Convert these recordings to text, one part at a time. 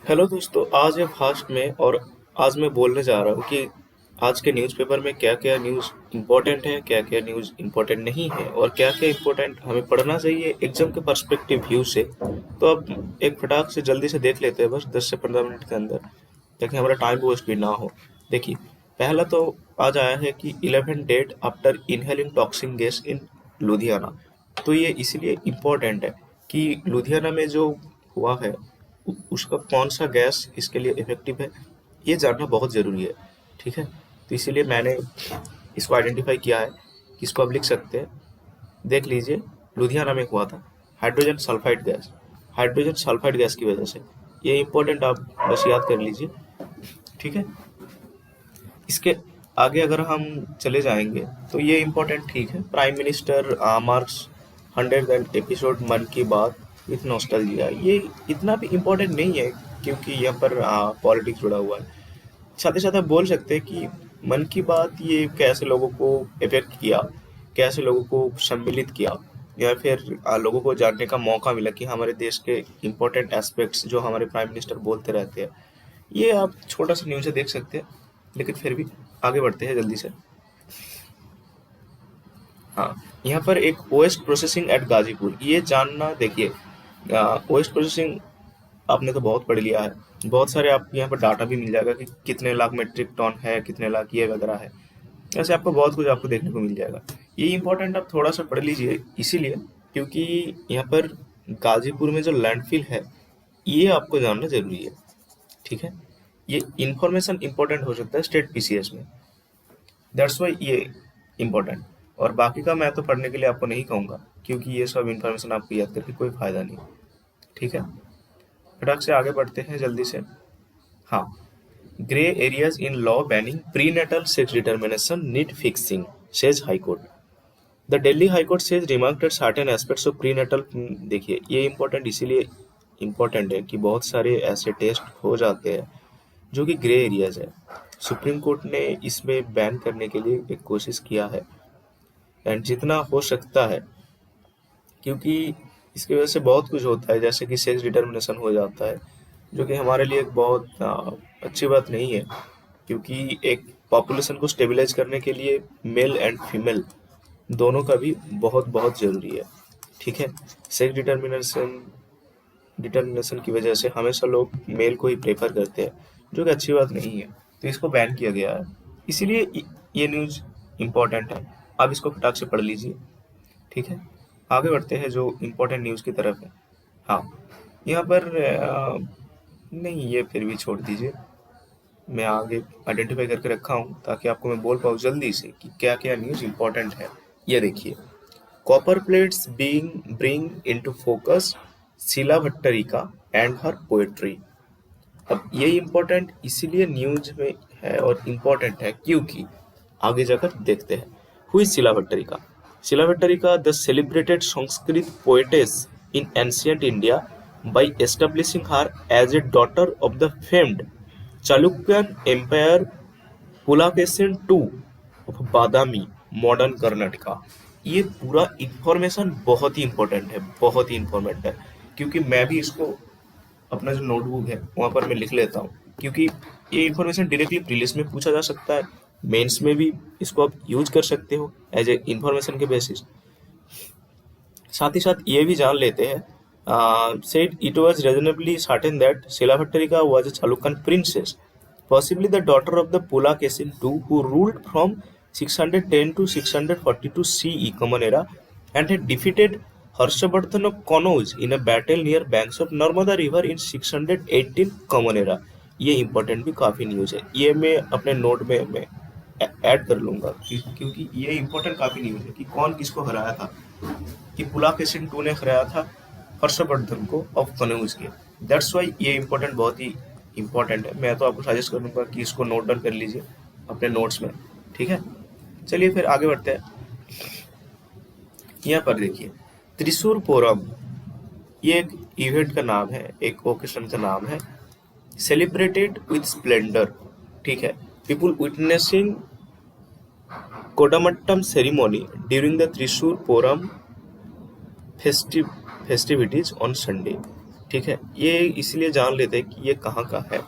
Hello दोस्तों, आज है फास्ट में और आज मैं बोलने जा रहा हूँ कि आज के न्यूज़पेपर में क्या क्या न्यूज़ इम्पोर्टेंट है, क्या क्या न्यूज़ इम्पोर्टेंट नहीं है और क्या क्या इम्पोर्टेंट हमें पढ़ना चाहिए एग्जाम के पर्सपेक्टिव व्यू से। तो अब एक फटाक से जल्दी से देख लेते हैं, बस 10 से 15 मिनट के अंदर, ताकि हमारा टाइम वेस्ट भी ना हो। देखिए, पहला तो आज आया है कि 11 dead after inhaling toxic gas in Ludhiana. तो ये इसलिए इम्पोर्टेंट है कि लुधियाना में जो हुआ है उसका कौन सा गैस इसके लिए इफेक्टिव है, ये जानना बहुत ज़रूरी है। ठीक है, तो इसीलिए मैंने इसको आइडेंटिफाई किया है कि इसको आप लिख सकते हैं। देख लीजिए, लुधियाना में हुआ था hydrogen sulphide gas, hydrogen sulphide gas की वजह से। ये इंपॉर्टेंट, आप बस याद कर लीजिए। ठीक है, इसके आगे अगर हम चले जाएंगे तो ये इम्पोर्टेंट ठीक है। Prime minister marks 100th episode मन की बात विथ नॉस्टैल्जिया, ये इतना भी इम्पोर्टेंट नहीं है क्योंकि यहाँ पर पॉलिटिक्स जुड़ा हुआ है। साथ ही साथ आप बोल सकते हैं कि मन की बात ये कैसे लोगों को इफेक्ट किया, कैसे लोगों को सम्मिलित किया, या फिर लोगों को जानने का मौका मिला कि हमारे देश के इम्पोर्टेंट एस्पेक्ट्स जो हमारे प्राइम मिनिस्टर बोलते रहते हैं। ये आप छोटा सा न्यूज़ है, देख सकते हैं। लेकिन फिर भी आगे बढ़ते हैं जल्दी से। हाँ, यहाँ पर एक ओएस्ट प्रोसेसिंग एट गाजीपुर, ये जानना। देखिए, ओएस्ट प्रोसेसिंग आपने तो बहुत पढ़ लिया है, बहुत सारे आप यहाँ पर डाटा भी मिल जाएगा कि कितने लाख मेट्रिक टन है, कितने लाख ये वगैरह है। ऐसे आपको बहुत कुछ आपको देखने को मिल जाएगा। ये इंपॉर्टेंट आप थोड़ा सा पढ़ लीजिए, इसीलिए क्योंकि यहाँ पर गाजीपुर में जो लैंडफिल है, ये आपको जानना जरूरी है। ठीक है, ये इंफॉर्मेशन इंपॉर्टेंट हो सकता है स्टेट पीसीएस में, दैट्स वाई ये इम्पोर्टेंट। और बाकी का मैं तो पढ़ने के लिए आपको नहीं कहूँगा, क्योंकि ये सब इन्फॉर्मेशन आपको याद करके कोई फायदा नहीं। ठीक है, फटाक से आगे बढ़ते हैं जल्दी से। हाँ, grey areas in law banning prenatal sex determination need fixing, says high court. The Delhi high court says remarked at certain aspects of prenatal. देखिए, ये इम्पोर्टेंट इसीलिए इम्पोर्टेंट है कि बहुत सारे ऐसे टेस्ट हो जाते हैं जो कि ग्रे एरियाज है। सुप्रीम कोर्ट ने इसमें बैन करने के लिए एक कोशिश किया है, एंड जितना हो सकता है, क्योंकि इसकी वजह से बहुत कुछ होता है, जैसे कि सेक्स डिटर्मिनेशन हो जाता है, जो कि हमारे लिए एक बहुत अच्छी बात नहीं है। क्योंकि एक पॉपुलेशन को स्टेबलाइज करने के लिए मेल एंड फीमेल दोनों का भी बहुत बहुत ज़रूरी है। ठीक है, सेक्स डिटर्मिनेशन डिटर्मिनेशन की वजह से हमेशा लोग मेल को ही प्रेफर करते हैं, जो कि अच्छी बात नहीं है। तो इसको बैन किया गया है, इसीलिए ये न्यूज़ इम्पोर्टेंट है। आप इसको फटाक से पढ़ लीजिए। ठीक है, आगे बढ़ते हैं जो इम्पोर्टेंट न्यूज़ की तरफ है। हाँ, यहाँ पर नहीं, ये फिर भी छोड़ दीजिए, मैं आगे आइडेंटिफाई करके रखा हूँ ताकि आपको मैं बोल पाऊँ जल्दी से कि क्या क्या न्यूज़ इम्पोर्टेंट है। ये देखिए, copper plates being bring into focus Shila Bhattarika and her poetry. अब ये इम्पोर्टेंट इसीलिए न्यूज में है और इम्पोर्टेंट है क्योंकि आगे जाकर देखते हैं। Who is Shila Bhattarika? Shila Bhattarika, the celebrated Sanskrit poetess in ancient India, by establishing her as a daughter of the famed Chalukyan Empire Pulakeshin II of Badami, modern Karnataka. ये पूरा इंफॉर्मेशन बहुत ही इंपॉर्टेंट है, बहुत ही इंपॉर्टेंट है, क्योंकि मैं भी इसको अपना जो नोटबुक है वहाँ पर मैं लिख लेता हूँ, क्योंकि ये इंफॉर्मेशन डायरेक्टली प्रीलिम्स में पूछा जा सकता है, मेंस में भी इसको आप यूज कर सकते हो एज ए इंफॉर्मेशन के बेसिस। साथ ही साथ ये भी जान लेते हैं, said it was reasonably certain that Shilavattarika was a Chalukyan princess, possibly the daughter of the Pulakesin II, who ruled from 610 to 642 CE Common Era and had defeated Harshavardhan of Kannauj in a battle near banks of Narmada River in 618 Common Era। ये important भी काफ़ी news है, ये मैं अपने note में मैं add कर लूँगा, क्योंकि ये इम्पोर्टेंट काफ़ी न्यूज़ है कि कौन किसको हराया था। कि पुलाकेशिन टू ने हराया था हर्षवर्धन को ऑफ कनौज के। दैट्स वाई ये इम्पोर्टेंट, बहुत ही इम्पोर्टेंट है। मैं तो आपको सजेस्ट करूंगा कि इसको नोट डाउन कर लीजिए अपने नोट्स में। ठीक है, चलिए फिर आगे बढ़ते हैं। यहाँ पर देखिए, त्रिशूर पोरम, ये एक इवेंट का नाम है, एक ओकेशन का नाम है। सेलिब्रेटेड विद स्प्लेंडर, ठीक है, people witnessing Kudamattam ceremony during the Thrissur Pooram festivities on Sunday। ठीक है, ये इसलिए जान लेते हैं कि ये कहाँ का है।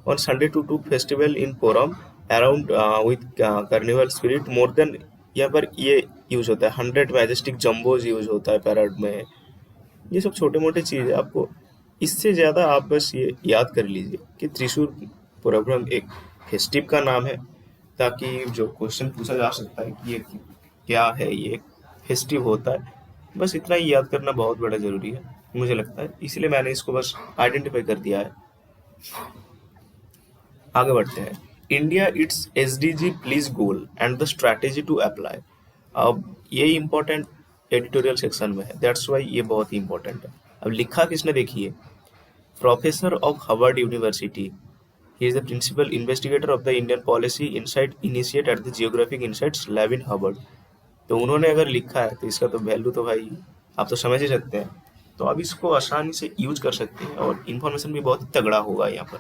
On Sunday to do festival in Poram around with carnival spirit more than, यहाँ पर ये यूज होता है 100 मैजेस्टिक जम्बोज यूज होता है पैराड में। ये सब छोटे मोटे चीज़ है, आपको इससे ज़्यादा आप बस ये याद कर लीजिए कि त्रिशूर पुरबरम एक फेस्टिव का नाम है, ताकि जो क्वेश्चन पूछा जा सकता है कि ये क्या है, ये फेस्टिव होता है, बस इतना ही याद करना बहुत बड़ा ज़रूरी है मुझे लगता है, इसलिए मैंने इसको बस आइडेंटिफाई कर दिया है। आगे बढ़ते हैं। India its SDG please goal and the strategy to apply. अब ये इंपॉर्टेंट एडिटोरियल सेक्शन में है, दैट्स वाई ये बहुत ही इंपॉर्टेंट है। अब लिखा किसने देखिए, professor of Harvard university, he is the principal investigator of the Indian policy insight initiate at the geographic insights lab in Harvard. तो उन्होंने अगर लिखा है तो इसका तो वैल्यू तो भाई आप तो समझ ही सकते हैं। तो आप इसको आसानी से यूज कर सकते हैं और इन्फॉर्मेशन भी बहुत तगड़ा होगा यहाँ पर,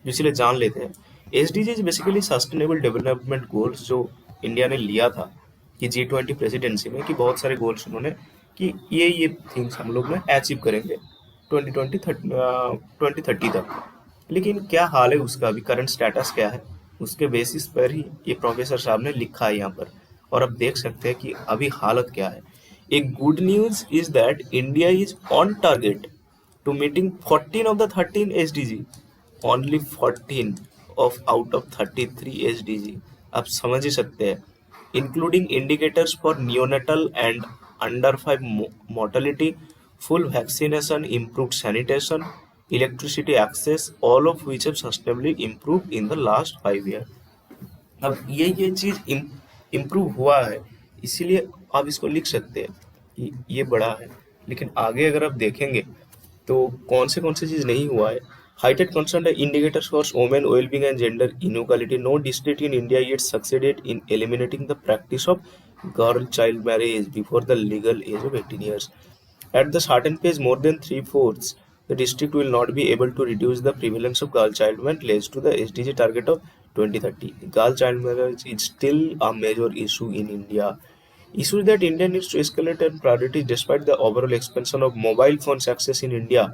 इसलिए जान लेते हैं। SDGs basically sustainable development goals जो इंडिया ने लिया था कि G20 प्रेसिडेंसी में, कि बहुत सारे गोल्स उन्होंने कि ये थिंग्स हम लोग में अचीव करेंगे 2030 तक। लेकिन क्या हाल है उसका, अभी करंट स्टेटस क्या है, उसके बेसिस पर ही ये प्रोफेसर साहब ने लिखा है यहाँ पर। और अब देख सकते हैं कि अभी हालत क्या है। एक good news is that India is on target to meeting 14 of the 13 SDG, only 14 of out of 33 SDG। आप समझ ही सकते हैं, including indicators for neonatal and under 5 mortality, full vaccination, improved sanitation, electricity access, all of which have sustainably improved in the last 5 years। अब ये चीज improve हुआ है, इसीलिए आप इसको लिख सकते हैं कि ये बड़ा है। लेकिन आगे अगर आप देखेंगे तो कौन से चीज नहीं हुआ है। हाइटेड कंसर्न है indicators for women wellbeing and gender inequality, no district in India yet succeeded in eliminating the practice of girl child marriage before the legal age of 18 years। At the certain page, more than three-fourths the district will not be able to reduce the prevalence of girl child marriage to the SDG target of 2030। Girl child marriage is still a major issue in India, issue that India needs to escalate and prioritize despite the overall expansion of mobile phones access in India।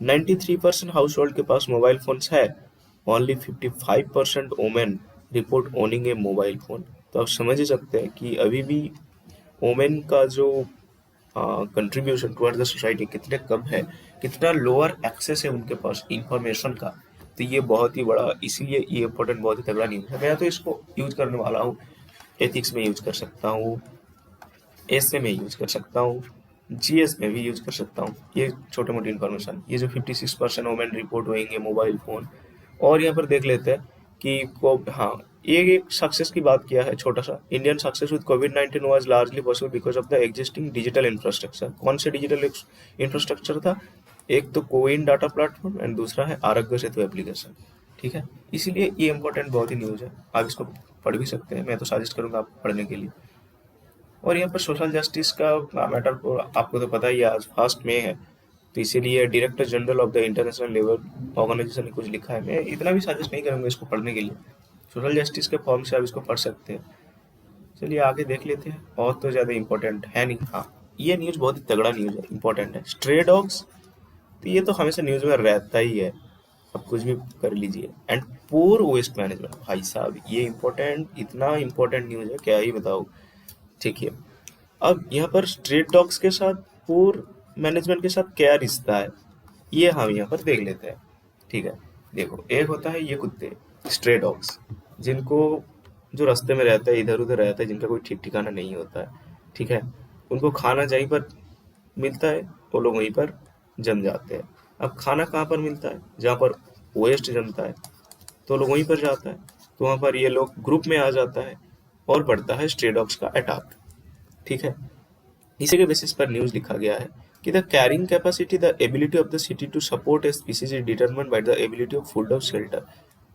93% house hold के पास mobile phones है, only 55% women report owning a mobile phone. तो आप समझ ही सकते हैं कि अभी भी वोमेन का जो कंट्रीब्यूशन टुवर्ड द सोसाइटी कितने कम है, कितना लोअर एक्सेस है उनके पास इंफॉर्मेशन का। तो ये बहुत ही बड़ा, इसीलिए ये इम्पोर्टेंट बहुत ही तगड़ा न्यूज़ है। मैं तो इसको यूज करने वाला हूँ, एथिक्स में यूज कर सकता हूँ, एसए में यूज कर सकता हूँ, जीएस में भी यूज कर सकता हूँ। ये छोटे मोटी इन्फॉर्मेशन, ये जो 56% वोमेन रिपोर्ट होंगे मोबाइल फोन। और यहाँ पर देख लेते हैं कि हाँ, ये एक सक्सेस की बात किया है छोटा सा। Indian success with covid was largely possible because of the existing digital infrastructure. कौन से डिजिटल इंफ्रास्ट्रक्चर था, एक तो कोविन डाटा प्लेटफॉर्म एंड दूसरा है आरोग्य सेतु एप्लीकेशन। ठीक है, इसीलिए ये इंपॉर्टेंट बहुत ही न्यूज़ है, आप इसको पढ़ भी सकते हैं, मैं तो सजेस्ट करूंगा आप पढ़ने के लिए। और यहाँ पर सोशल जस्टिस का मैटर आपको तो पता ही है, आज 1 मई है, तो इसीलिए director general of the international labour organization ने कुछ लिखा है। मैं इतना भी सजेस्ट नहीं करूँगा इसको पढ़ने के लिए, सोशल जस्टिस के फॉर्म से आप इसको पढ़ सकते हैं। चलिए आगे देख लेते हैं, और तो ज़्यादा इंपॉर्टेंट है नहीं। हाँ, ये न्यूज़ बहुत ही तगड़ा न्यूज़ है, इंपॉर्टेंट है। स्ट्रे डॉग्स, तो ये तो हमेशा न्यूज़ में रहता ही है, आप कुछ भी कर लीजिए। एंड पुअर वेस्ट मैनेजमेंट, भाई साहब ये इंपॉर्टेंट, इतना इंपॉर्टेंट न्यूज़ है क्या ही बताऊँ। ठीक है, अब यहाँ पर स्ट्रीट डॉग्स के साथ पुअर मैनेजमेंट के साथ क्या रिश्ता है, ये हम यहाँ पर देख लेते हैं। ठीक है, देखो, एक होता है ये कुत्ते स्ट्रे डॉग्स, जिनको जो रास्ते में रहता है, इधर उधर रहता है, जिनका कोई ठीक ठिकाना नहीं होता है। ठीक है, उनको खाना जहीं पर मिलता है वो लोग वहीं पर जम जाते हैं। अब खाना कहाँ पर मिलता है, जहाँ पर वेस्ट जमता है तो लोग वहीं पर जाता है, तो वहाँ पर ये लोग ग्रुप में आ जाता है और बढ़ता है स्ट्रे डॉग्स का अटैक। ठीक है, इसी के बेसिस पर न्यूज लिखा गया है कि the carrying capacity, the ability of the city to support a species is determined by the ability of food of shelter.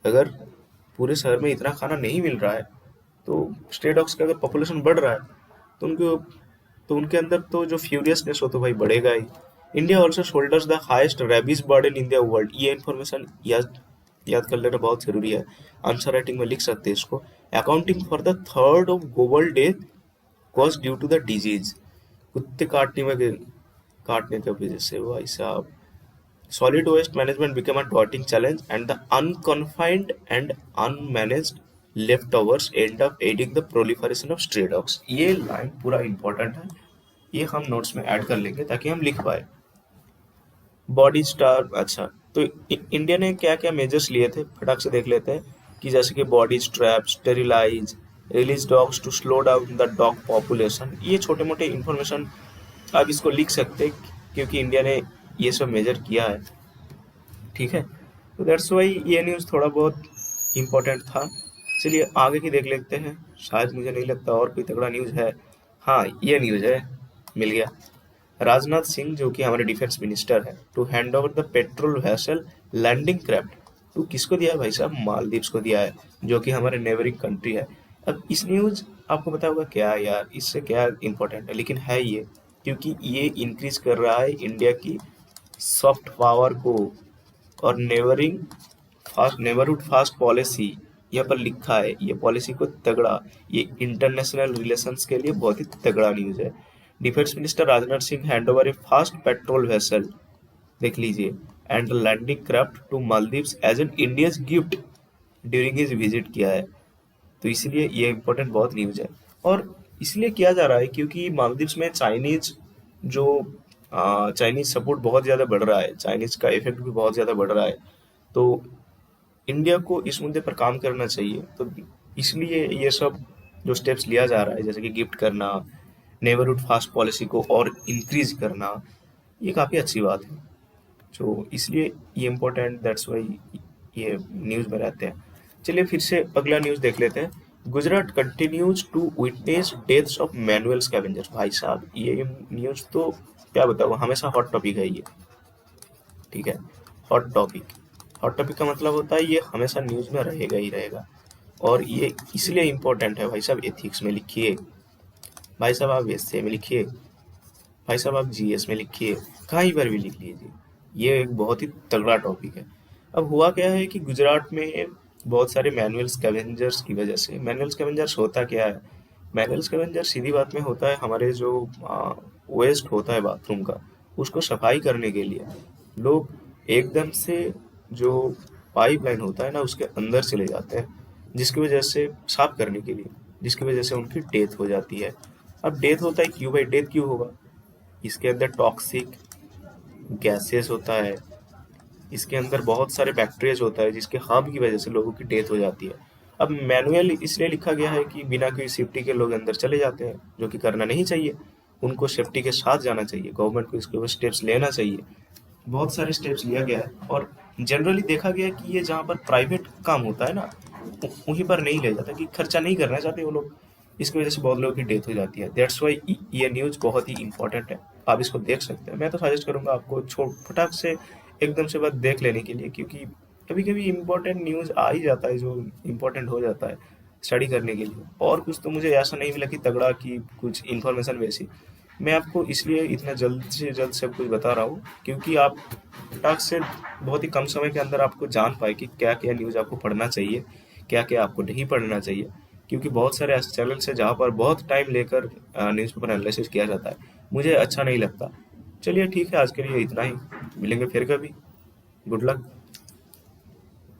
अगर पूरे शहर में इतना खाना नहीं मिल रहा है तो स्ट्रे डॉग्स का अगर पॉपुलेशन बढ़ रहा है तो उनके अंदर तो जो फ्यूरियसनेस हो तो भाई बढ़ेगा ही। India also shoulders the highest rabies burden in the world. ये इन्फॉर्मेशन याद कर लेना बहुत जरूरी है, आंसर राइटिंग में लिख सकते हैं इसको। Accounting for the third of global death cause due to the disease. कुत्ते काटने की वजह से भाई साहब Solid waste management became a daunting challenge, and the unconfined and unmanaged leftovers end up aiding the proliferation of stray dogs. ये line पूरा important है, ये हम नोट्स में ऐड कर लेंगे ताकि हम लिख पाए। बॉडी स्टार, अच्छा, तो इंडिया ने क्या क्या मेजर्स लिए थे फटाक से देख लेते हैं कि जैसे कि body strap, sterilise, release dogs to slow down the dog population. ये छोटे मोटे इंफॉर्मेशन आप इसको लिख सकते हैं क्योंकि इंडिया ने ये सब मेजर किया है, ठीक है। तो दैट्स वाई ये न्यूज़ थोड़ा बहुत इम्पोर्टेंट था। चलिए आगे की देख लेते हैं, शायद मुझे नहीं लगता और कोई तगड़ा न्यूज़ है। हाँ, ये न्यूज़ है, मिल गया। राजनाथ सिंह जो कि हमारे डिफेंस मिनिस्टर है, to hand over the patrol vessel landing craft to किसको दिया है भाई साहब? मालदीव्स को दिया है, जो कि हमारे नेबरिंग कंट्री है। अब इस न्यूज़ आपको पता होगा क्या है यार, इससे क्या इंपॉर्टेंट है, लेकिन है ये क्योंकि ये इंक्रीज कर रहा है इंडिया की सॉफ्ट पावर को। और नेबरहुड फास्ट पॉलिसी यहाँ पर लिखा है, ये पॉलिसी को तगड़ा, ये इंटरनेशनल रिलेशंस के लिए बहुत ही तगड़ा न्यूज़ है। Defence minister Rajnath Singh hand over a fast patrol vessel, देख लीजिए, and landing craft to Maldives as an India's gift during his visit किया है। तो इसलिए ये इम्पोर्टेंट बहुत न्यूज़ है, और इसलिए किया जा रहा है क्योंकि मालदीव्स में जो चाइनीज सपोर्ट बहुत ज़्यादा बढ़ रहा है, चाइनीज का इफेक्ट भी बहुत ज़्यादा बढ़ रहा है। तो इंडिया को इस मुद्दे पर काम करना चाहिए, तो इसलिए ये सब जो स्टेप्स लिया जा रहा है, जैसे कि गिफ्ट करना, नेबरहुड फास्ट पॉलिसी को और इंक्रीज करना, ये काफ़ी अच्छी बात है। तो इसलिए ये इम्पोर्टेंट, दैट्स वाई ये न्यूज़ में रहते हैं। चलिए फिर से अगला न्यूज़ देख लेते हैं। Gujarat continues to witness deaths of manual scavengers. भाई साहब ये न्यूज़ तो क्या बताऊँ, हमेशा हॉट टॉपिक है ये, ठीक है। हॉट टॉपिक, हॉट टॉपिक का मतलब होता है ये हमेशा न्यूज़ में रहेगा ही रहेगा, और ये इसलिए इम्पोर्टेंट है। भाई साहब एथिक्स में लिखिए, भाई साहब आप एसए में लिखिए, भाई साहब आप जीएस में लिखिए, कहीं पर भी लिख लीजिए, ये एक बहुत ही तगड़ा टॉपिक है। अब हुआ क्या है कि गुजरात में बहुत सारे मैनुअल स्कैवेंजर्स की वजह से, मैनुअल स्कैवेंजर्स होता क्या है? मैनुअल स्कैवेंजर सीधी बात में होता है हमारे जो वेस्ट होता है बाथरूम का, उसको सफाई करने के लिए लोग एकदम से जो पाइपलाइन होता है ना उसके अंदर चले जाते हैं, जिसकी वजह से साफ करने के लिए, जिसकी वजह से उनकी डेथ हो जाती है। अब डेथ होता है क्यों भाई, डेथ क्यों होगा? इसके अंदर टॉक्सिक गैसेस होता है, इसके अंदर बहुत सारे बैक्टीरियाज होता है जिसके हार्म की वजह से लोगों की डेथ हो जाती है। अब मैनुअल इसलिए लिखा गया है कि बिना कोई सेफ्टी के लोग अंदर चले जाते हैं, जो कि करना नहीं चाहिए, उनको सेफ्टी के साथ जाना चाहिए, गवर्नमेंट को इसके ऊपर स्टेप्स लेना चाहिए। बहुत सारे स्टेप्स लिया गया है, और जनरली देखा गया है कि ये जहाँ पर प्राइवेट काम होता है ना, वहीं पर नहीं ले जाता, कि खर्चा नहीं करना चाहते वो लोग, इसकी वजह से बहुत लोगों की डेथ हो जाती है। दैट्स वाई ये न्यूज़ बहुत ही इंपॉर्टेंट है, आप इसको देख सकते हैं। मैं तो सजेस्ट करूंगा आपको छोट फटाक से एकदम से बात देख लेने के लिए, क्योंकि कभी कभी इम्पोर्टेंट न्यूज़ आ ही जाता है जो इम्पोर्टेंट हो जाता है स्टडी करने के लिए, और कुछ तो मुझे ऐसा नहीं मिला कि तगड़ा कि कुछ इन्फॉर्मेशन वैसी। मैं आपको इसलिए इतना जल्द से जल्द सब कुछ बता रहा हूँ क्योंकि आप फटाक से बहुत ही कम समय के अंदर आपको जान पाए कि क्या क्या न्यूज़ आपको पढ़ना चाहिए, क्या क्या आपको नहीं पढ़ना चाहिए। क्योंकि बहुत सारे ऐसे चैनल है जहाँ पर बहुत टाइम लेकर न्यूज़पेपर एनालिसिस किया जाता है, मुझे अच्छा नहीं लगता। चलिए ठीक है, आज के लिए इतना ही, मिलेंगे फिर कभी। Good luck.